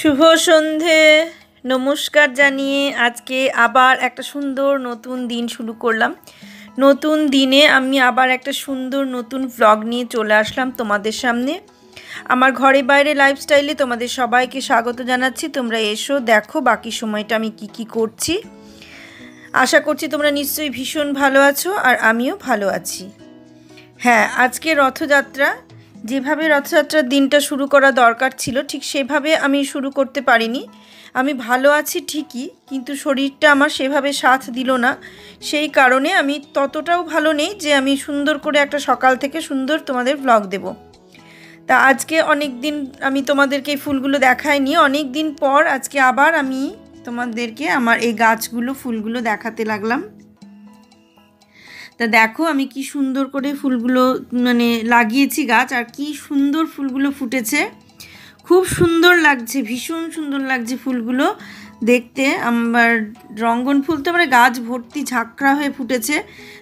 শুভ সন্ধে। নমস্কার জানিয়ে আজকে আবার একটা সুন্দর নতুন দিন শুরু করলাম। নতুন দিনে আমি আবার একটা সুন্দর নতুন ভ্লগ নিয়ে চলে আসলাম তোমাদের সামনে। আমার ঘরে বাইরে লাইফস্টাইলে তোমাদের সবাইকে স্বাগত জানাচ্ছি। তোমরা এসো, দেখো বাকি সময়টা আমি কি করছি। আশা করছি তোমরা নিশ্চয়ই ভীষণ ভালো আছো আর আমিও ভালো আছি। হ্যাঁ, আজকে রথযাত্রা। যেভাবে রথযাত্রার দিনটা শুরু করা দরকার ছিল ঠিক সেভাবে আমি শুরু করতে পারিনি। আমি ভালো আছি ঠিকই, কিন্তু শরীরটা আমার সেভাবে সাথ দিল না। সেই কারণে আমি ততটাও ভালো নেই যে আমি সুন্দর করে একটা সকাল থেকে সুন্দর তোমাদের ভ্লগ দেব। তা আজকে অনেক দিন আমি তোমাদেরকে এই ফুলগুলো দেখাইনি, অনেক দিন পর আজকে আবার আমি তোমাদেরকে আমার এই গাছগুলো ফুলগুলো দেখাতে লাগলাম। তা দেখো আমি কি সুন্দর করে ফুলগুলো লাগিয়েছি গাছ, আর কি সুন্দর ফুলগুলো ফুটেছে। খুব সুন্দর লাগছে, ভীষণ সুন্দর লাগছে ফুলগুলো দেখতে। আমার রঙ্গন ফুল তো গাছ ভর্তি ঝাঁকড়া হয়ে ফুটেছে।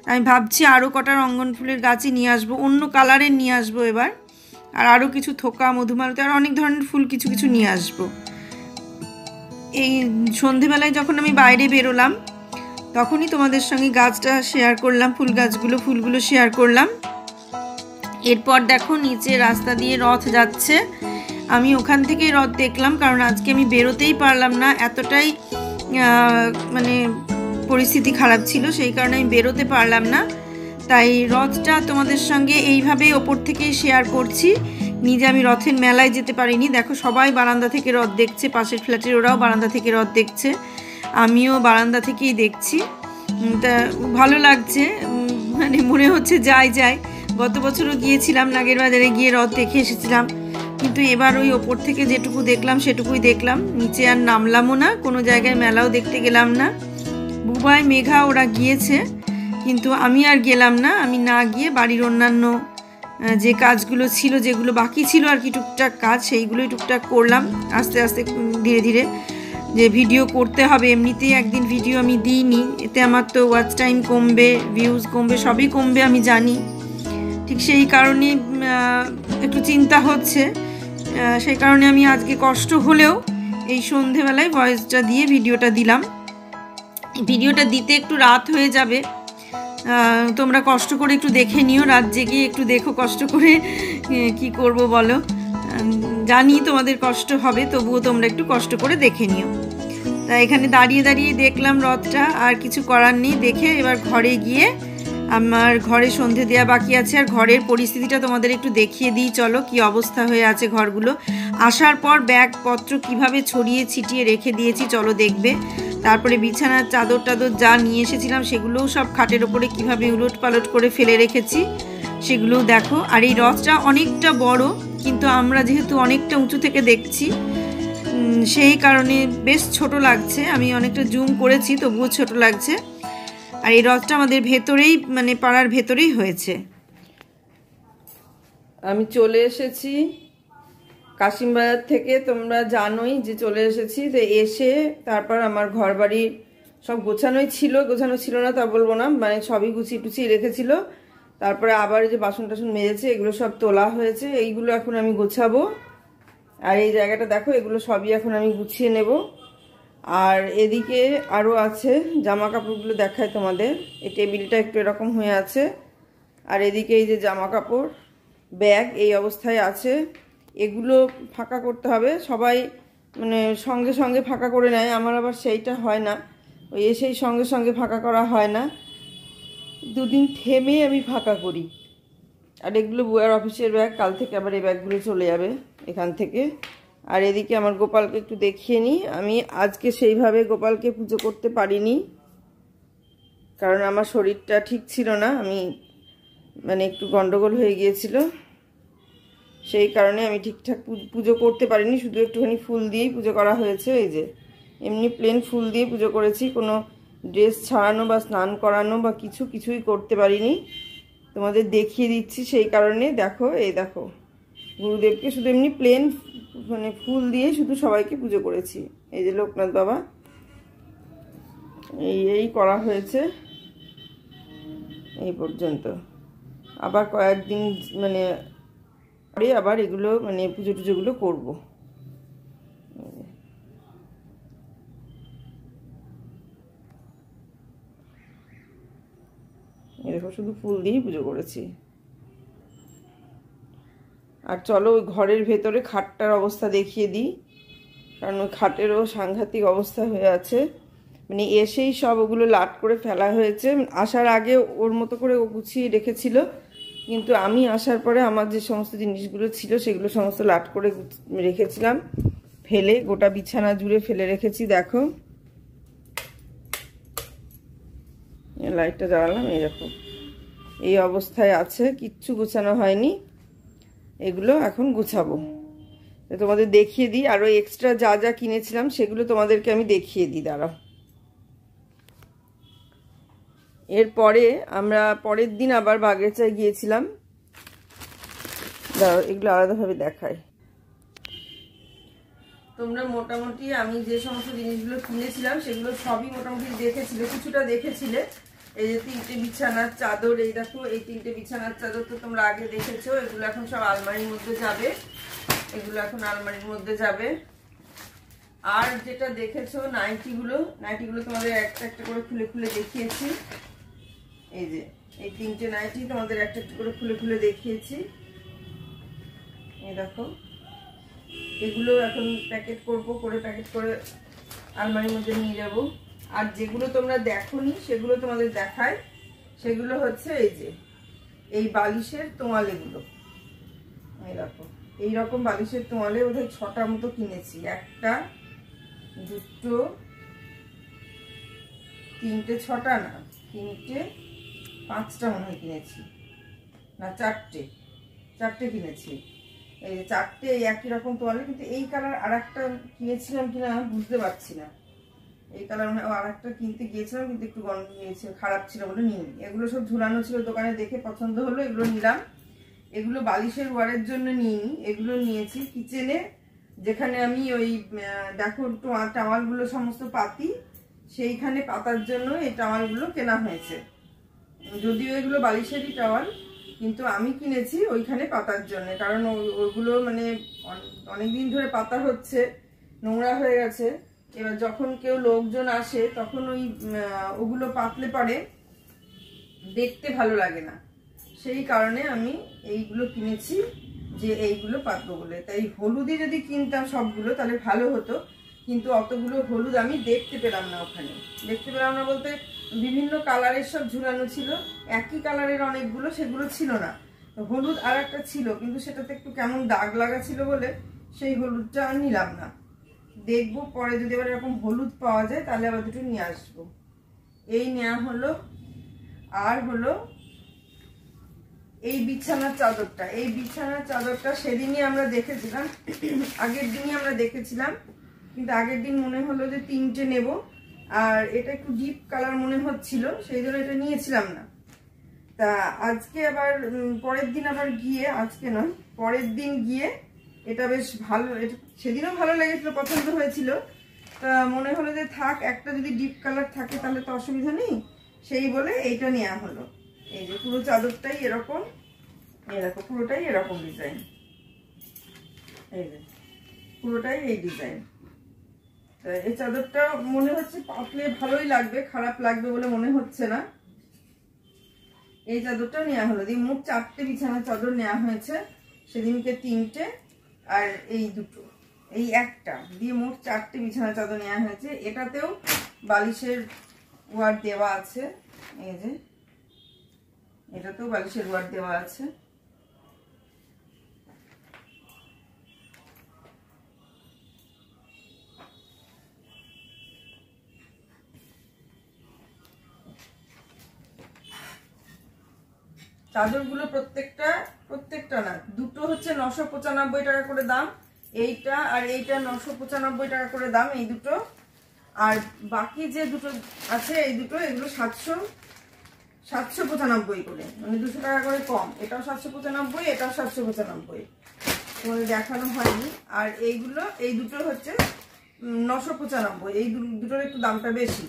আমি ভাবছি আরও কটা রঙ্গন ফুলের গাছই নিয়ে আসবো, অন্য কালারের নিয়ে আসবো এবার। আর আরও কিছু থোকা, মধুমালতি, আর অনেক ধরনের ফুল কিছু কিছু নিয়ে আসবো। এই সন্ধেবেলায় যখন আমি বাইরে বেরোলাম তখনই তোমাদের সঙ্গে গাছটা শেয়ার করলাম, ফুলগুলো শেয়ার করলাম। এরপর দেখো নিচে রাস্তা দিয়ে রথ যাচ্ছে। আমি ওখান থেকেই রথ দেখলাম, কারণ আজকে আমি বেরোতেই পারলাম না, এতটাই পরিস্থিতি খারাপ ছিল, সেই কারণে আমি বেরোতে পারলাম না। তাই রথটা তোমাদের সঙ্গে এইভাবেই ওপর থেকেই শেয়ার করছি। নিজে আমি রথের মেলায় যেতে পারিনি। দেখো সবাই বারান্দা থেকে রথ দেখছে, পাশের ফ্ল্যাটের ওরাও বারান্দা থেকে রথ দেখছে, আমিও বারান্দা থেকেই দেখছি। তা ভালো লাগছে, মনে হচ্ছে যাই গত বছরও গিয়েছিলাম, নাগের বাজারে গিয়ে রথ দেখে এসেছিলাম, কিন্তু এবার ওই ওপর থেকে যেটুকু দেখলাম সেটুকুই দেখলাম, নিচে আর নামলামও না, কোনো জায়গায় মেলাও দেখতে গেলাম না। বুবাই, মেঘা ওরা গিয়েছে, কিন্তু আমি আর গেলাম না। আমি না গিয়ে বাড়ির অন্যান্য যে কাজগুলো ছিল, যেগুলো বাকি ছিল আর কি টুকটাক কাজ, সেইগুলোই টুকটাক করলাম আস্তে আস্তে ধীরে ধীরে। যে ভিডিও করতে হবে, এমনিতেই একদিন ভিডিও আমি দিইনি, এতে আমার তো ওয়াচ টাইম কমবে, ভিউজ কমবে, সবই কমবে আমি জানি। ঠিক সেই কারণে একটু চিন্তা হচ্ছে। সেই কারণে আমি আজকে কষ্ট হলেও এই সন্ধেবেলায় ভয়েসটা দিয়ে ভিডিওটা দিলাম। ভিডিওটা দিতে একটু রাত হয়ে যাবে, তোমরা কষ্ট করে একটু দেখে নিও, রাত জেগে একটু দেখো কষ্ট করে। কি করব বলো, জানি তোমাদের কষ্ট হবে, তবুও তোমরা একটু কষ্ট করে দেখে নিও। তা এখানে দাঁড়িয়ে দাঁড়িয়ে দেখলাম রথটা, আর কিছু করার নেই। দেখে এবার ঘরে গিয়ে আমার ঘরে সন্ধে দেওয়া বাকি আছে, আর ঘরের পরিস্থিতিটা তোমাদের একটু দেখিয়ে দিই চলো, কি অবস্থা হয়ে আছে ঘরগুলো। আসার পর ব্যাগপত্র কিভাবে ছড়িয়ে ছিটিয়ে রেখে দিয়েছি চলো দেখবে। তারপরে বিছানার চাদর টাদর যা নিয়ে এসেছিলাম সেগুলোও সব খাটের ওপরে কিভাবে উলট পালট করে ফেলে রেখেছি সেগুলোও দেখো। আর এই রথটা অনেকটা বড়, কিন্তু আমরা যেহেতু অনেকটা উঁচু থেকে দেখছি সেই কারণে বেশ ছোট লাগছে। আমি অনেকটা জুম করেছি, তবুও ছোট লাগছে। আর এই রথটা আমাদের ভেতরেই, পাড়ার ভেতরেই হয়েছে। আমি চলে এসেছি কাশিমবাজার থেকে, তোমরা জানোই যে চলে এসেছি। তো এসে তারপর আমার ঘর বাড়ি সব গোছানো ছিল না তা বলবো না, সবই গুছিয়ে টুছিয়ে রেখেছিল। তারপরে আবার যে বাসন টাসন মেজেছে এগুলো সব তোলা হয়েছে, এইগুলো এখন আমি গোছাবো। আর এই জায়গাটা দেখো, এগুলো সবই এখন আমি গুছিয়ে নেব। আর এদিকে আরও আছে জামা কাপড়গুলো দেখায় তোমাদের। এই টেবিলটা একটু এরকম হয়ে আছে, আর এদিকে এই যে জামা কাপড় ব্যাগ এই অবস্থায় আছে, এগুলো ফাঁকা করতে হবে। সবাই সঙ্গে সঙ্গে ফাঁকা করে নেয়, আমার আবার সেইটা হয় না, ওই এসেই সঙ্গে সঙ্গে ফাঁকা করা হয় না, দুদিন থেমে আমি ফাঁকা করি। আর এগুলো বুয়ার অফিসের ব্যাগ, কাল থেকে আবার এই ব্যাগগুলো চলে যাবে এখান থেকে। আর এদিকে আমার গোপালকে একটু দেখিয়ে নিই। আমি আজকে সেইভাবে গোপালকে পুজো করতে পারিনি, কারণ আমার শরীরটা ঠিক ছিল না, আমি একটু গন্ডগোল হয়ে গিয়েছিল, সেই কারণে আমি ঠিকঠাক পুজো করতে পারিনি। শুধু একটুখানি ফুল দিয়েই পুজো করা হয়েছে, এই যে এমনি প্লেন ফুল দিয়ে পুজো করেছি, কোনো ড্রেস ছাড়ানো বা স্নান করানো বা কিছুই করতে পারিনি। তোমাদের দেখিয়ে দিচ্ছি সেই কারণে। দেখো, এই দেখো গুরুদেবকে শুধু এমনি প্লেন ফুল দিয়ে শুধু সবাইকে পুজো করেছি। এই যে লোকনাথ বাবা, এই করা হয়েছে এই পর্যন্ত। আবার কয়েকদিন পরে আবার এগুলো পুজো টুজোগুলো করবো। দেখো শুধু ফুল দিয়েই পুজো করেছি। আর চলো ওই ঘরের ভেতরে খাটটার অবস্থা দেখিয়ে দিই, কারণ ওই খাটেরও সাংঘাতিক অবস্থা হয়ে আছে। মানে এসেই সব ওগুলো লাট করে ফেলা হয়েছে। আসার আগে ওর মতো করে ও গুছিয়ে রেখেছিল, কিন্তু আমি আসার পরে আমার যে সমস্ত জিনিসগুলো ছিল সেগুলো সমস্ত লাট করে রেখেছিলাম, ফেলে গোটা বিছানা জুড়ে ফেলে রেখেছি। দেখো লাইটটা জ্বালালাম, এই দেখো এই অবস্থায় আছে, কিচ্ছু গোছানো হয়নি। এগুলো এখন গুছাবো, তোমাদের দেখিয়ে দিই। আরও এক্সট্রা যা যা কিনেছিলাম সেগুলো তোমাদেরকে আমি দেখিয়ে দিই, দাঁড়াও। এরপরে আমরা পরের দিন আবার বাগেরচায় গিয়েছিলাম, দাঁড়াও এগুলো আলাদাভাবে দেখাই। তোমরা মোটামুটি আমি যে সমস্ত জিনিসগুলো কিনেছিলাম সেগুলো সবই মোটামুটি দেখেছিলে, কিছুটা দেখেছিলে। এই যে 3টে বিছানার চাদর, এই দেখো এই 3টে বিছানার চাদর তো তোমরা আগে দেখেছো। এগুলো এখন সব আলমারির মধ্যে যাবে, এগুলো এখন আলমারির মধ্যে যাবে। আর যেটা দেখেছো নাইটিগুলো তোমাদের একটা একটা করে খুলে খুলে দেখিয়েছি। এই যে এই 3টে নাইটি তোমাদের একটা একটা করে খুলে খুলে দেখিয়েছি। এই দেখো এগুলো এখন প্যাকেট করব, করে প্যাকেট করে আলমারির মধ্যে নিয়ে যাব। আর যেগুলো তোমরা দেখোনি সেগুলো তোমাদের দেখায়। সেগুলো হচ্ছে এই যে এই বালিশের তোয়ালেগুলো, এই দেখো এইরকম বালিশের তোয়ালে বোধহয় 6টা মতো কিনেছি। 1টা 2টো 3টে, 6টা না 3টে 5টা মনে হয় কিনেছি, না 4টে কিনেছি। এই যে 4টে এই একই রকম তোয়ালে, কিন্তু এই কালার আর একটা কিনেছিলাম কিনা বুঝতে পারছি না। এই কালার আর একটা কিনতে গিয়েছিলাম, কিন্তু একটু গন্ধ নিয়েছিল, খারাপ ছিল বলে নিইনি। এগুলো সব ঝুলানো ছিল দোকানে, দেখে পছন্দ হলো এগুলো নিলাম। এগুলো বালিশের ওয়ারের জন্য নিইনি, এগুলো নিয়েছি কিচেনে, যেখানে আমি ওই দেখো টাওয়ালগুলো সমস্ত পাতি, সেইখানে পাতার জন্য এই টাওয়ালগুলো কেনা হয়েছে। যদিও এগুলো বালিশেরই টাওয়াল, কিন্তু আমি কিনেছি ওইখানে পাতার জন্য, কারণ ওইগুলো মানে অনেকদিন ধরে পাতা হচ্ছে, নোংরা হয়ে গেছে। এবার যখন কেউ লোকজন আসে তখন ওগুলো পাতলে পরে দেখতে ভালো লাগে না, সেই কারণে আমি এইগুলো কিনেছি যে এইগুলো পাতবো বলে। তাই হলুদই যদি কিনতাম সবগুলো তাহলে ভালো হতো, কিন্তু অতগুলো হলুদ আমি দেখতে পেলাম না ওখানে। দেখতে পেলাম না বলতে বিভিন্ন কালারের সব ঝুলানো ছিল, একই কালারের অনেকগুলো সেগুলো ছিল না। হলুদ আর একটা ছিল, কিন্তু সেটাতে একটু কেমন দাগ লাগা ছিল বলে সেই হলুদটা আর নিলাম না। দেখবো পরে যদি আবার এরকম হলুদ পাওয়া যায় তাহলে আবার দুটো নিয়ে আসবো। এই নেওয়া হলো। আর হলো এই বিছানার চাদরটা, এই বিছানার চাদরটা সেদিনই আমরা দেখেছিলাম, আগের দিনই আমরা দেখেছিলাম, কিন্তু আগের দিন মনে হলো যে 3টে নেব, আর এটা একটু ডিপ কালার মনে হচ্ছিল, সেই জন্য এটা নিয়েছিলাম না। তা আজকে আবার পরের দিন আবার গিয়ে, আজকে নয় পরের দিন গিয়ে এটা বেশ ভালো, সেদিনও ভালো লেগেছিল, পছন্দ হয়েছিল। তা মনে হলো যে থাক, একটা যদি ডিপ কালার থাকে তাহলে তো অসুবিধা নেই, সেই বলে এইটা নেওয়া হলো। এই যে পুরো চাদরটাই এরকম, এরকম পুরোটাই এরকম ডিজাইন, এই যে পুরোটাই এই ডিজাইন। এই চাদরটা মনে হচ্ছে পাতলে ভালোই লাগবে, খারাপ লাগবে বলে মনে হচ্ছে না। এই চাদরটা নেওয়া হলো, দিয়ে মোট 4টে বিছানার চাদর নেওয়া হয়েছে, সেদিনকে 3টে আর এই দুটো, এই একটা দিয়ে মোট 4টে বিছানার চাদর নেওয়া হয়েছে। এটাতেও বালিশের ওয়ার দেওয়া আছে, এই যে এটাতেও বালিশের ওয়ার দেওয়া আছে। চাদরগুলো প্রত্যেকটা না, দুটো হচ্ছে 995 টাকা করে দাম, এইটা আর এইটা 995 টাকা করে দাম, এই দুটো। আর বাকি যে দুটো আছে এই দুটো, এগুলো 795 করে, মানে 200 টাকা করে কম। এটাও 795, এটাও 795, তোমাদের দেখানো হয়নি। আর এইগুলো, এই দুটো হচ্ছে 995, এই দুটোর একটু দামটা বেশি।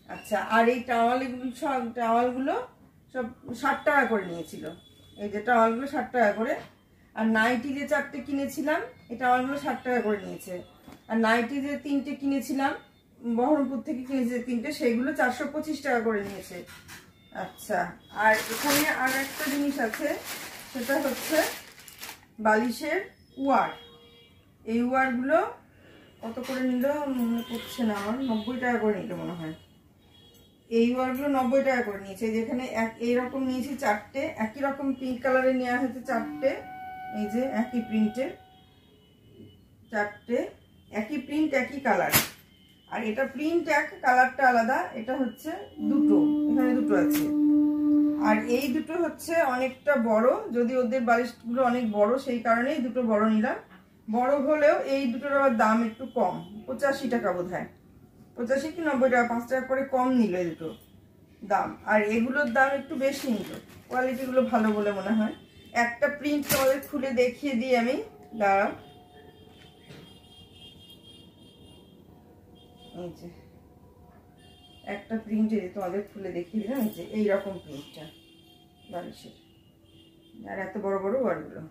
আচ্ছা, আর এই টাওয়ালগুলো সব 60 টাকা করে নিয়েছিল, এই যে টাওয়ালগুলো 60 টাকা করে। আর নাইটি যে 4টে কিনেছিলাম এই টাওয়ালগুলো 60 টাকা করে নিয়েছে। আর নাইটি যে 3টে কিনেছিলাম বহরমপুর থেকে কিনেছে 3টে, সেইগুলো 425 টাকা করে নিয়েছে। আচ্ছা, আর এখানে আর একটা জিনিস আছে, সেটা হচ্ছে বালিশের ওয়ার। এই ওয়ারগুলো কত করে নিল মনে পড়ছে না আমার, 90 টাকা করে নিল মনে হয়। এই ওয়ারগুলো 90 টাকা করে নিয়েছে। যেখানে এইরকম নিয়েছি 4টে, একই রকম পিঙ্ক কালারের নেওয়া হয়েছে 4টে, এই যে একই প্রিন্টের 4টে, একই প্রিন্ট একই কালার। আর এটা প্রিন্ট এক, কালারটা আলাদা। এটা হচ্ছে দুটো, এখানে দুটো আছে। আর এই দুটো হচ্ছে অনেকটা বড়, যদি ওদের বালিশগুলো অনেক বড় সেই কারণেই দুটো বড় নিলাম। বড় হলেও এই দুটোর আবার দাম একটু কম, 85 টাকা বোধ হয়, 85 কি 90 টাকা, 5 টাকা করে কম নিল এই দুটো দাম। আর এগুলোর দাম একটু বেশি নিল, কোয়ালিটিগুলো ভালো বলে মনে হয়। একটা প্রিন্ট তোমাদের খুলে দেখিয়ে দিই আমি, দাঁড়াও। এই যে একটা প্রিন্ট তোমাদের খুলে দেখিয়ে দিলাম, এই যে এইরকম প্রিন্টটা বালিশের, আর এত বড় বড় ওয়ারগুলো।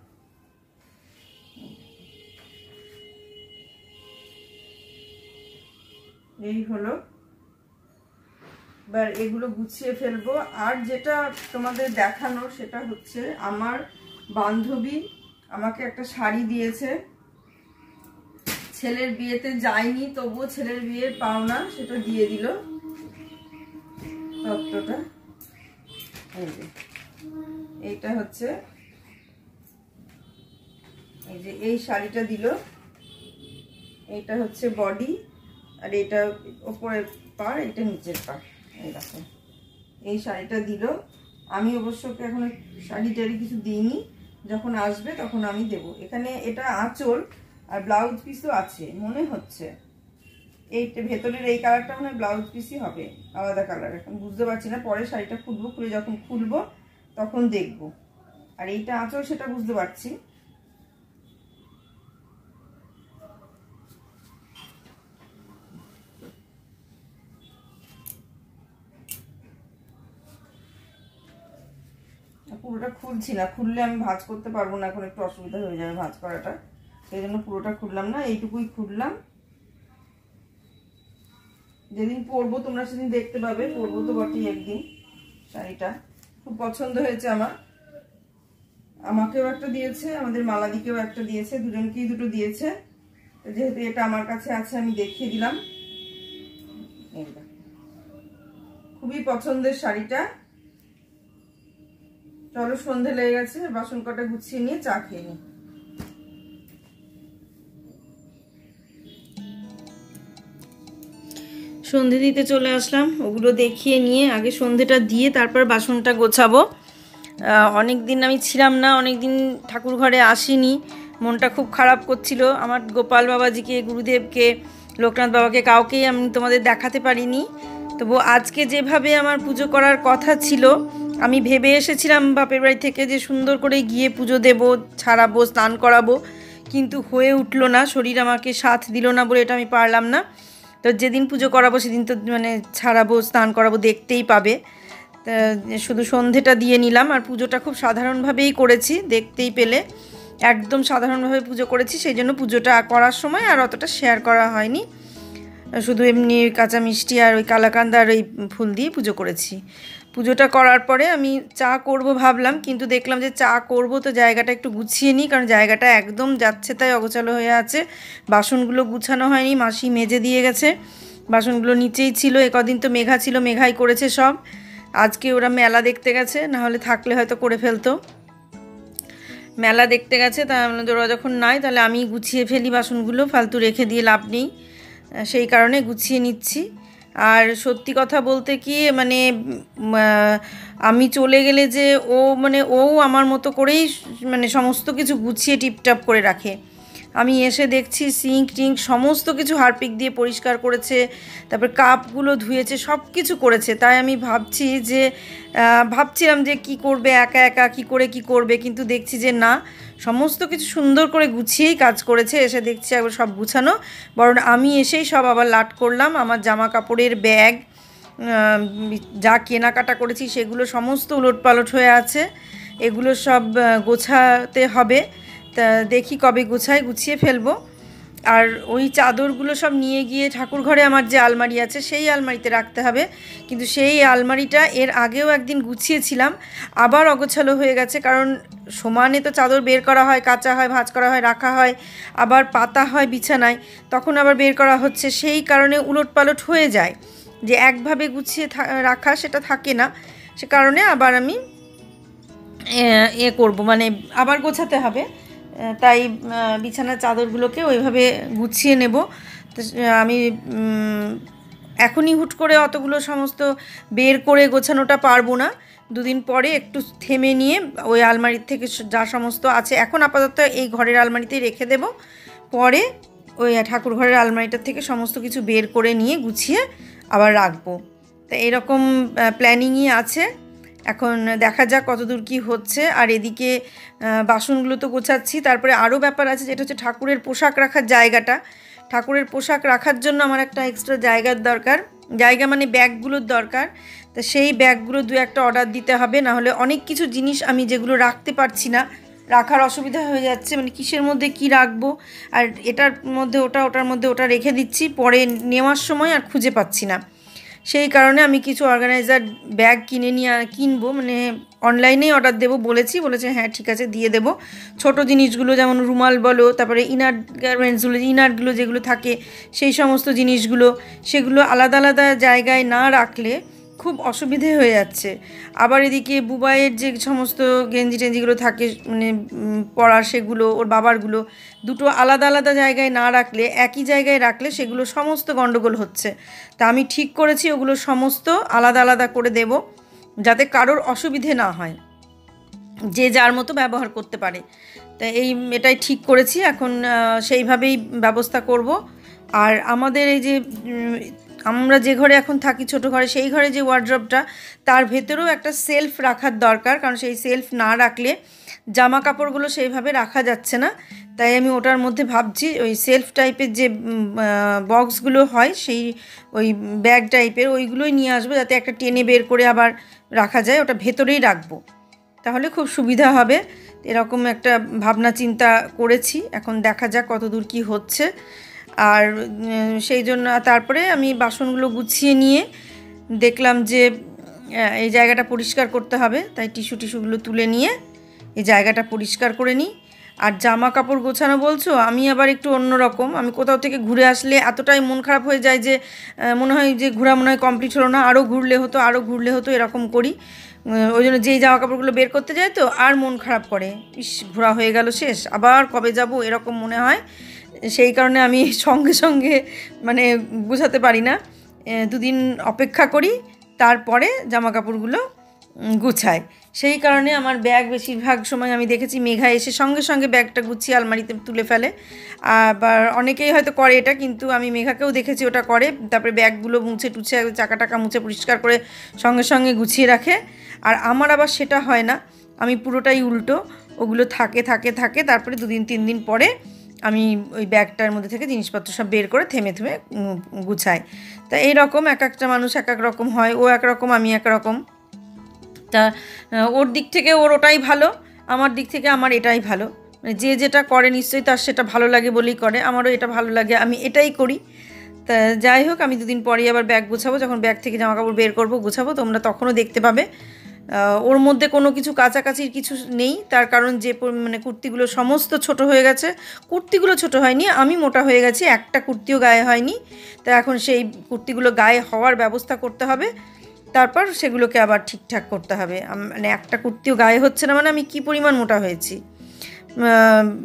এই হলো, এবার এগুলো গুছিয়ে ফেলবো। আর যেটা তোমাদের দেখানো সেটা হচ্ছে আমার বান্ধবী আমাকে একটা শাড়ি দিয়েছে, ছেলের বিয়েতে যায়নি তবুও ছেলের বিয়ের পাওনা সেটা দিয়ে দিল তত্ত্বটা। এই যে এইটা হচ্ছে, এই যে এই শাড়িটা দিল, এইটা হচ্ছে বডি, আর এটা উপরের পার, এটা নিচের পার। এই দেখো এই শাড়িটা দিল। আমি অবশ্য এখন শাড়ি টাড়ি কিছু দিইনি, যখন আসবে তখন আমি দেব। এখানে এটা আঁচল আর ব্লাউজ পিসও আছে মনে হচ্ছে। এইটা ভেতরের এই কালারটা মনে হয় ব্লাউজ পিসই হবে, আলাদা কালার, এখন বুঝতে পারছি না। পরে শাড়িটা খুলবো, খুলে যখন খুলবো তখন দেখবো। আর এইটা আঁচল সেটা বুঝতে পারছি। পুরোটা খুলছি না, খুললে আমি ভাঁজ করতে পারবো না, এখন একটু অসুবিধা হয়ে যাবে ভাঁজ করাটা, সেই জন্য পুরোটা খুললাম না, এইটুকুই খুললাম। যেদিন পরবো তোমরা সেদিন দেখতে পাবে, পরবো তো বটেই একদিন। শাড়িটা খুব পছন্দ হয়েছে আমার, আমাকেও একটা দিয়েছে, আমাদের মালাদিকেও একটা দিয়েছে, দুজনকেই দুটো দিয়েছে। যেহেতু এটা আমার কাছে আছে আমি দেখিয়ে দিলাম। খুবই পছন্দের শাড়িটা। চলো সন্ধে লেগে গেছে, বাসন কটা গুছিয়ে নিয়ে চা খেয়ে নি। সন্ধে দিতে চলে আসলাম, ওগুলো দেখিয়ে নিয়ে আগে সন্ধেটা দিয়ে তারপর বাসনটা গোছাবো। অনেক দিন আমি ছিলাম না, অনেক দিন ঠাকুর ঘরে আসিনি, মনটা খুব খারাপ করছিল। আমার গোপাল বাবাজিকে, গুরুদেবকে, লোকনাথ বাবাকে কাউকেই আমি তোমাদের দেখাতে পারিনি। তবু আজকে যেভাবে আমার পুজো করার কথা ছিল, আমি ভেবে এসেছিলাম বাপের বাড়ি থেকে যে সুন্দর করে গিয়ে পুজো দেবো, ছাড়াবো, স্নান করাবো, কিন্তু হয়ে উঠলো না, শরীর আমাকে সাথ দিল না বলে এটা আমি পারলাম না। তো যেদিন পুজো করাবো সেদিন তো মানে ছাড়াবো, স্নান করাবো, দেখতেই পাবে। শুধু সন্ধেটা দিয়ে নিলাম। আর পুজোটা খুব সাধারণভাবেই করেছি, দেখতেই পেলে একদম সাধারণভাবে পুজো করেছি, সেই জন্য পুজোটা করার সময় আর অতটা শেয়ার করা হয়নি। শুধু এমনি কাঁচা মিষ্টি আর ওই কালাকান্দ আর ওই ফুল দিয়ে পুজো করেছি। পুজোটা করার পরে আমি চা করব ভাবলাম, কিন্তু দেখলাম যে চা করব তো জায়গাটা একটু গুছিয়ে নিই, কারণ জায়গাটা একদম যাচ্ছে তাই অগোছালো হয়ে আছে। বাসনগুলো গুছানো হয়নি, মাসি মেজে দিয়ে গেছে, বাসনগুলো নিচেই ছিল। একদিন তো মেঘা ছিল, মেঘাই করেছে সব। আজকে ওরা মেলা দেখতে গেছে, নাহলে থাকলে হয়তো করে ফেলতো। মেলা দেখতে গেছে, তা ওরা যখন নাই তাহলে আমি গুছিয়ে ফেলি বাসনগুলো, ফালতু রেখে দিয়ে লাভ নেই, সেই কারণে গুছিয়ে নিচ্ছি। আর সত্যি কথা বলতে কি মানে আমি চলে গেলে যে ও আমার মতো করেই মানে সমস্ত কিছু গুছিয়ে টিপটাপ করে রাখে। আমি এসে দেখছি সিঙ্ক টিঙ্ক সমস্ত কিছু হারপিক দিয়ে পরিষ্কার করেছে, তারপর কাপগুলো ধুয়েছে, সব কিছু করেছে। তাই আমি ভাবছিলাম যে কি করবে, একা একা কি করবে, কিন্তু দেখছি যে না, সমস্ত কিছু সুন্দর করে গুছিয়েই কাজ করেছে। এসে দেখছি একবার সব গুছানো, বরং আমি এসেই সব আবার লাট করলাম। আমার জামা কাপড়ের ব্যাগ, যা কেনাকাটা করেছি সেগুলো সমস্ত উলটপালট হয়ে আছে, এগুলো সব গোছাতে হবে। তা দেখি কবে গুছিয়ে ফেলবো। আর ওই চাদরগুলো সব নিয়ে গিয়ে ঠাকুর ঘরে আমার যে আলমারি আছে সেই আলমারিতে রাখতে হবে। কিন্তু সেই আলমারিটা এর আগেও একদিন গুছিয়েছিলাম, আবার অগোছালো হয়ে গেছে। কারণ সমানে তো চাদর বের করা হয়, কাচা হয়, ভাঁজ করা হয়, রাখা হয়, আবার পাতা হয় বিছানায়, তখন আবার বের করা হচ্ছে, সেই কারণে উলটপালট হয়ে যায়, যে একভাবে গুছিয়ে রাখা সেটা থাকে না। সে কারণে আবার আমি করব, মানে আবার গোছাতে হবে। তাই বিছানার চাদরগুলোকে ওইভাবে গুছিয়ে নেব। তো আমি এখনই হুট করে অতগুলো সমস্ত বের করে গোছানোটা পারবো না। দুদিন পরে একটু থেমে নিয়ে ওই আলমারির থেকে যা সমস্ত আছে, এখন আপাতত এই ঘরের আলমারিতেই রেখে দেব, পরে ওই ঠাকুর ঘরের আলমারিটার থেকে সমস্ত কিছু বের করে নিয়ে গুছিয়ে আবার রাখবো। তা এরকম প্ল্যানিংই আছে। এখন দেখা যাক কতদূর কী হচ্ছে। আর এদিকে বাসনগুলো তো গোছাচ্ছি, তারপরে আরও ব্যাপার আছে, যেটা হচ্ছে ঠাকুরের পোশাক রাখার জায়গাটা। ঠাকুরের পোশাক রাখার জন্য আমার একটা এক্সট্রা জায়গার দরকার, জায়গা মানে ব্যাগগুলোর দরকার। তা সেই ব্যাগগুলো দু একটা অর্ডার দিতে হবে, নাহলে অনেক কিছু জিনিস আমি যেগুলো রাখতে পারছি না, রাখার অসুবিধা হয়ে যাচ্ছে, মানে কিসের মধ্যে কি রাখবো, আর এটার মধ্যে ওটা, ওটার মধ্যে ওটা রেখে দিচ্ছি, পরে নেওয়ার সময় আর খুঁজে পাচ্ছি না। সেই কারণে আমি কিছু অর্গানাইজার ব্যাগ কিনবো, মানে অনলাইনেই অর্ডার দেবো বলেছে হ্যাঁ ঠিক আছে দিয়ে দেবো। ছোট জিনিসগুলো যেমন রুমাল বলো, তারপরে ইনার গার্মেন্টসগুলো, ইনারগুলো যেগুলো থাকে সেই সমস্ত জিনিসগুলো, সেগুলো আলাদা আলাদা জায়গায় না রাখলে খুব অসুবিধে হয়ে যাচ্ছে। আবার এদিকে বুবাইয়ের যে সমস্ত গেঞ্জি টেঞ্জিগুলো থাকে, মানে পরা, সেগুলো ওর বাবারগুলো দুটো আলাদা আলাদা জায়গায় না রাখলে, একই জায়গায় রাখলে সেগুলো সমস্ত গণ্ডগোল হচ্ছে। তা আমি ঠিক করেছি ওগুলো সমস্ত আলাদা আলাদা করে দেব, যাতে কারোর অসুবিধে না হয়, যে যার মতো ব্যবহার করতে পারে। তা এটাই ঠিক করেছি, এখন সেইভাবেই ব্যবস্থা করব। আর আমাদের এই যে আমরা যে ঘরে এখন থাকি, ছোটো ঘরে, সেই ঘরে যে ওয়ার্ড্রপটা, তার ভেতরেও একটা সেলফ রাখার দরকার, কারণ সেই সেলফ না রাখলে জামা কাপড়গুলো সেইভাবে রাখা যাচ্ছে না। তাই আমি ওটার মধ্যে ভাবছি ওই সেলফ টাইপের যে বক্সগুলো হয়, সেই ওই ব্যাগ টাইপের ওইগুলোই নিয়ে আসবো, যাতে একটা টেনে বের করে আবার রাখা যায়, ওটা ভেতরেই রাখবো, তাহলে খুব সুবিধা হবে। এরকম একটা ভাবনা চিন্তা করেছি, এখন দেখা যাক কতদূর কী হচ্ছে। আর সেই জন্য তারপরে আমি বাসনগুলো গুছিয়ে নিয়ে দেখলাম যে এই জায়গাটা পরিষ্কার করতে হবে, তাই টিস্যুগুলো তুলে নিয়ে এই জায়গাটা পরিষ্কার করে নিই। আর জামা কাপড় গোছানো বলছো, আমি আবার একটু অন্যরকম, আমি কোথাও থেকে ঘুরে আসলে এতটাই মন খারাপ হয়ে যায় যে মনে হয় যে ঘোরা মনে হয় কমপ্লিট হলো না, আরও ঘুরলে হতো এরকম করি। ওই জন্য যেই জামা কাপড়গুলো বের করতে যায় তো আর মন খারাপ করে, ইস ঘোরা হয়ে গেল শেষ, আবার কবে যাব এরকম মনে হয়। সেই কারণে আমি সঙ্গে সঙ্গে মানে গুছাতে পারি না, দুদিন অপেক্ষা করি, তারপরে জামা কাপড়গুলো গুছাই। সেই কারণে আমার ব্যাগ বেশিরভাগ সময় আমি দেখেছি মেঘা এসে সঙ্গে সঙ্গে ব্যাগটা গুছিয়ে আলমারিতে তুলে ফেলে। আবার অনেকেই হয়তো করে এটা, কিন্তু আমি মেঘাকেও দেখেছি ওটা করে, তারপরে ব্যাগগুলো মুছে টুছে চাকা টাকা মুছে পরিষ্কার করে সঙ্গে সঙ্গে গুছিয়ে রাখে। আর আমার আবার সেটা হয় না, আমি পুরোটাই উল্টো, ওগুলো থাকে তারপরে 2 দিন 3 দিন পরে আমি ওই ব্যাগটার মধ্যে থেকে জিনিসপত্র সব বের করে থেমে গুছাই। তা এইরকম এক একটা মানুষ এক এক রকম হয়, ও একরকম আমি একরকম। তা ওর দিক থেকে ওর ওটাই ভালো, আমার দিক থেকে আমার এটাই ভালো, মানে যে যেটা করে নিশ্চয়ই তার সেটা ভালো লাগে বলেই করে, আমারও এটা ভালো লাগে, আমি এটাই করি। তা যাই হোক, আমি 2 দিন পরেই আবার ব্যাগ গুছাবো, যখন ব্যাগ থেকে জামাকাপড় বের করবো গুছাবো, তোমরা তখনও দেখতে পাবে। ওর মধ্যে কোনো কিছু কাছাকাছির কিছু নেই, তার কারণ যে মানে কুর্তিগুলো সমস্ত ছোট হয়ে গেছে। কুর্তিগুলো ছোট হয়নি, আমি মোটা হয়ে গেছি, একটা কুর্তিও গায়ে হয়নি। তা এখন সেই কুর্তিগুলো গায়ে হওয়ার ব্যবস্থা করতে হবে, তারপর সেগুলোকে আবার ঠিকঠাক করতে হবে। মানে একটা কুর্তিও গায়ে হচ্ছে না, মানে আমি কী পরিমাণ মোটা হয়েছি,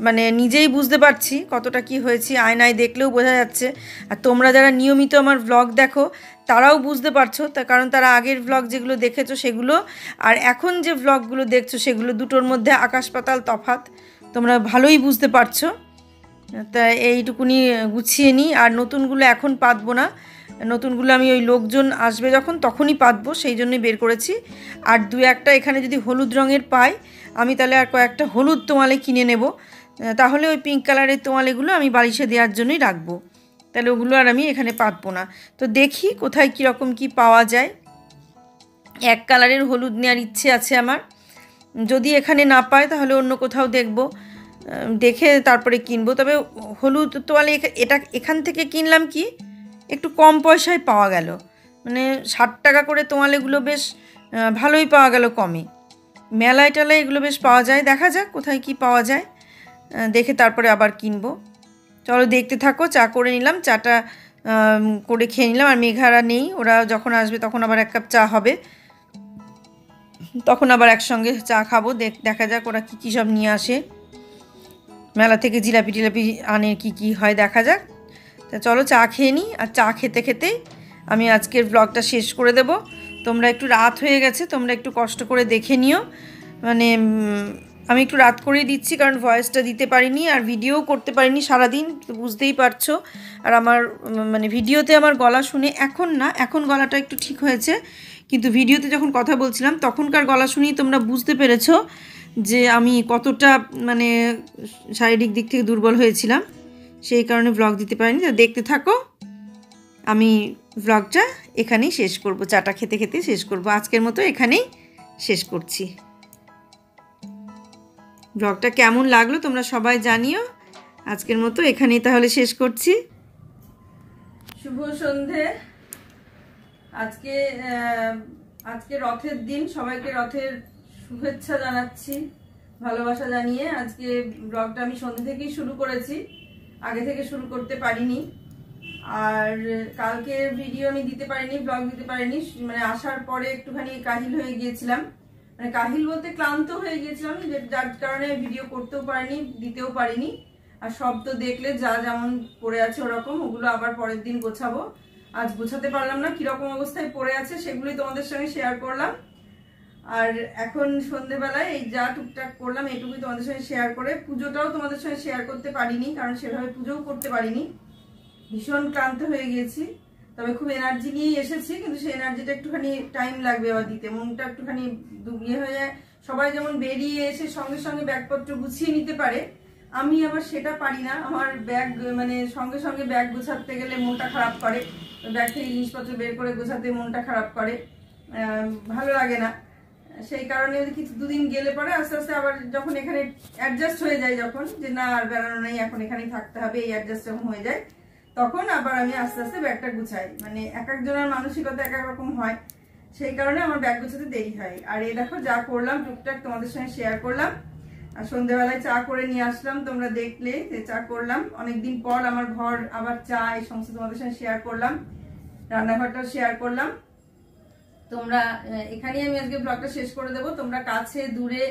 মানে নিজেই বুঝতে পারছি কতটা কি হয়েছি, আয়নায় দেখলেও বোঝা যাচ্ছে। আর তোমরা যারা নিয়মিত আমার ভ্লগ দেখো তারাও বুঝতে পারছো, কারণ তারা আগের ভ্লগ যেগুলো দেখেছো সেগুলো আর এখন যে ভ্লগগুলো দেখছো সেগুলো দুটোর মধ্যে আকাশ পাতাল তফাৎ, তোমরা ভালোই বুঝতে পারছো। তা এইটুকুনি গুছিয়ে নিই, আর নতুনগুলো এখন পাতবো না, নতুনগুলো আমি ওই লোকজন আসবে যখন তখনই পাতবো, সেই জন্যই বের করেছি। আর 2-1টা এখানে যদি হলুদ রঙের পাই, আমি তাহলে আর কয়েকটা হলুদ তোয়ালে কিনে নেব, তাহলে ওই পিঙ্ক কালারের তোয়ালেগুলো আমি বালিশে দেওয়ার জন্যই রাখবো, তাহলে ওগুলো আর আমি এখানে পাতবো না। তো দেখি কোথায় কীরকম কি পাওয়া যায়। 1 কালারের হলুদ নেওয়ার ইচ্ছে আছে আমার, যদি এখানে না পাই তাহলে অন্য কোথাও দেখব। দেখে তারপরে কিনবো। তবে হলুদ তোয়ালে এটা এখান থেকে কিনলাম কি একটু কম পয়সায় পাওয়া গেল, মানে 60 টাকা করে তোয়ালেগুলো বেশ ভালোই পাওয়া গেল কমে। মেলায় টেলায় এগুলো বেশ পাওয়া যায়, দেখা যাক কোথায় কি পাওয়া যায়, দেখে তারপরে আবার কিনবো। চলো দেখতে থাকো। চা করে নিলাম, চাটা করে খেয়ে নিলাম। আর মেঘারা নেই, ওরা যখন আসবে তখন আবার 1 কাপ চা হবে, তখন আবার একসঙ্গে চা খাবো। দেখা যাক ওরা কী কী সব নিয়ে আসে মেলা থেকে, জিলাপি টিলাপি আনে, কি হয় দেখা যাক। তা চলো চা খেয়ে নিই। আর চা খেতে খেতেই আমি আজকের ব্লগটা শেষ করে দেব। তোমরা একটু রাত হয়ে গেছে, তোমরা একটু কষ্ট করে দেখে নিও। মানে আমি একটু রাত করেই দিচ্ছি, কারণ ভয়েসটা দিতে পারিনি আর ভিডিও করতে পারিনি সারাদিন, তো বুঝতেই পারছো। আর আমার মানে ভিডিওতে আমার গলা শুনে এখন গলাটা একটু ঠিক হয়েছে, কিন্তু ভিডিওতে যখন কথা বলছিলাম তখনকার গলা শুনেই তোমরা বুঝতে পেরেছো যে আমি কতটা মানে শারীরিক দিক থেকে দুর্বল হয়েছিলাম, সেই কারণে ব্লগ দিতে পারিনি। তো দেখতে থাকো, আমি ব্লগটা এখানেই শেষ করব, চাটা খেতে খেতে শেষ করব। আজকের মতো এখানেই শেষ করছি। ব্লগটা কেমন লাগলো তোমরা সবাই জানিও। আজকের মতো এখানেই তাহলে শেষ করছি। শুভ সন্ধে। আজকে রথের দিন, সবাইকে রথের শুভেচ্ছা জানাচ্ছি, ভালোবাসা জানিয়ে। আজকে ব্লগটা আমি সন্ধ্যে থেকেই শুরু করেছি, আগে থেকে শুরু করতে পারিনি। আর কালকে ভিডিও আমি দিতে পারিনি, ব্লগ দিতে পারিনি, মানে আসার পরে একটুখানি কাহিল হয়ে গিয়েছিলাম, মানে কাহিল বলতে ক্লান্ত হয়ে গিয়েছিলাম, যার কারণে ভিডিও করতেও পারিনি, দিতেও পারিনি। আর সব তো দেখলে যা যেমন পড়ে আছে ওরকম, ওগুলো আবার পরের দিন গোছাবো। আজ গোছাতে পারলাম না, কিরকম অবস্থায় পড়ে আছে সেগুলোই তোমাদের সঙ্গে শেয়ার করলাম। আর এখন সন্ধ্যেবেলায় এই যা টুকটাক করলাম এটুকুই তোমাদের সঙ্গে শেয়ার করে, পুজোটাও তোমাদের সঙ্গে শেয়ার করতে পারিনি, কারণ সেভাবে পুজোও করতে পারিনি, ভীষণ ক্লান্ত হয়ে গেছি। তবে খুব এনার্জি নিয়েই এসেছি, কিন্তু সেই এনার্জিটা একটুখানি টাইম লাগবে আবার দিতে, মনটা একটুখানি ইয়ে হয়ে যায়। সবাই যেমন বেরিয়ে এসে সঙ্গে সঙ্গে ব্যাগপত্র গুছিয়ে নিতে পারে, আমি আবার সেটা পারি না। আমার ব্যাগ মানে সঙ্গে সঙ্গে ব্যাগ গোছাতে গেলে মনটা খারাপ করে, ব্যাগ থেকে জিনিসপত্র বের করে গোছাতে মনটা খারাপ করে, ভালো লাগে না। সেই কারণে কিছু দুদিন গেলে পরে আস্তে আস্তে আবার যখন এখানে অ্যাডজাস্ট হয়ে যায়, যখন যে না আর বেড়ানো নেই, এখন এখানেই থাকতে হবে, এই অ্যাডজাস্ট যখন হয়ে যায় তখন আবার আমি আস্তে আস্তে ব্যাগটা গুছাই। মানে এক একজনের মানসিকতা এক এক রকম হয়, সেই কারণে আমার ব্যাগ গুছাতে দেরি হয়। আর এই দেখো যা করলাম টুকটাক তোমাদের সঙ্গে শেয়ার করলাম। আর সন্ধ্যেবেলায় চা করে নিয়ে আসলাম, তোমরা দেখলে যে চা করলাম, অনেকদিন পর আমার ঘর আবার চা, এই সমস্ত তোমাদের সঙ্গে শেয়ার করলাম, রান্নাঘরটাও শেয়ার করলাম। তোমরা এখানেই আমি আজকে ব্লগটা শেষ করে দেবো। তোমরা কাছে দূরে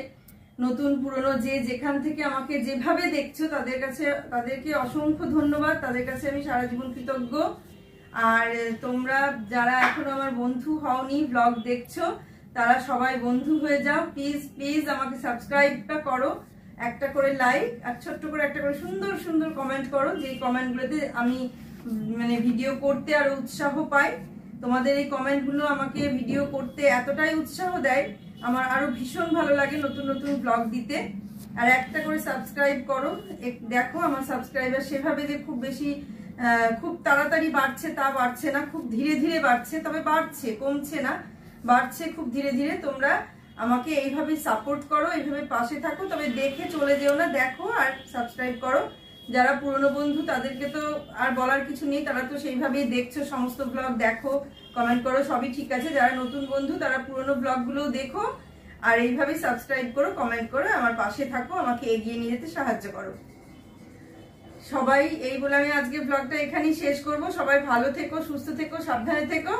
নতুন পুরনো যে যেখান থেকে আমাকে যেভাবে দেখছো তাদেরকে অসংখ্য ধন্যবাদ, তাদের কাছে আমি সারা জীবন কৃতজ্ঞ। আর তোমরা যারা এখনো আমার বন্ধু হওনি, ব্লগ দেখছো, তারা সবাই বন্ধু হয়ে যাও প্লিজ প্লিজ। আমাকে সাবস্ক্রাইবটা করো, একটা করে লাইক আর ছোট্ট করে একটা করে সুন্দর সুন্দর কমেন্ট করো, যেই কমেন্টগুলোতে আমি মানে ভিডিও করতে আরো উৎসাহ পাই। তোমাদের এই কমেন্টগুলো আমাকে ভিডিও করতে এতটাই উৎসাহ দেয়, আমার আরো ভীষণ ভালো লাগে নতুন নতুন ব্লগ দিতে। আর একটা করে সাবস্ক্রাইব করো। দেখো আমার সাবস্ক্রাইবার সেভাবে যে খুব বেশি খুব তাড়াতাড়ি বাড়ছে তা বাড়ছে না, খুব ধীরে ধীরে বাড়ছে, তবে বাড়ছে, কমছে না, বাড়ছে খুব ধীরে ধীরে। তোমরা আমাকে এইভাবে সাপোর্ট করো, এইভাবে পাশে থাকো, তবে দেখে চলে যেও না, দেখো আর সাবস্ক্রাইব করো। যারা পুরনো বন্ধু তাদেরকে তো আর বলার কিছু নেই, তারা তো সেইভাবেই দেখছো, সমস্ত ব্লগ দেখো, কমেন্ট করো, সবই ঠিক আছে। যারা নতুন বন্ধু তারা পুরনো ব্লগগুলোও দেখো, আর এইভাবেই সাবস্ক্রাইব করো, কমেন্ট করো, আমার পাশে থাকো, আমাকে এগিয়ে নিয়ে যেতে সাহায্য করো সবাই। এই বলে আমি আজকে ব্লগটা এখানেই শেষ করব। সবাই ভালো থেকো, সুস্থ থেকো, সাবধানে থেকো,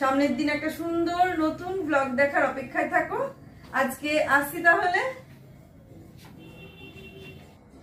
সামনের দিন একটা সুন্দর নতুন ব্লগ দেখার অপেক্ষায় থাকো। আজকে আসছি তাহলে।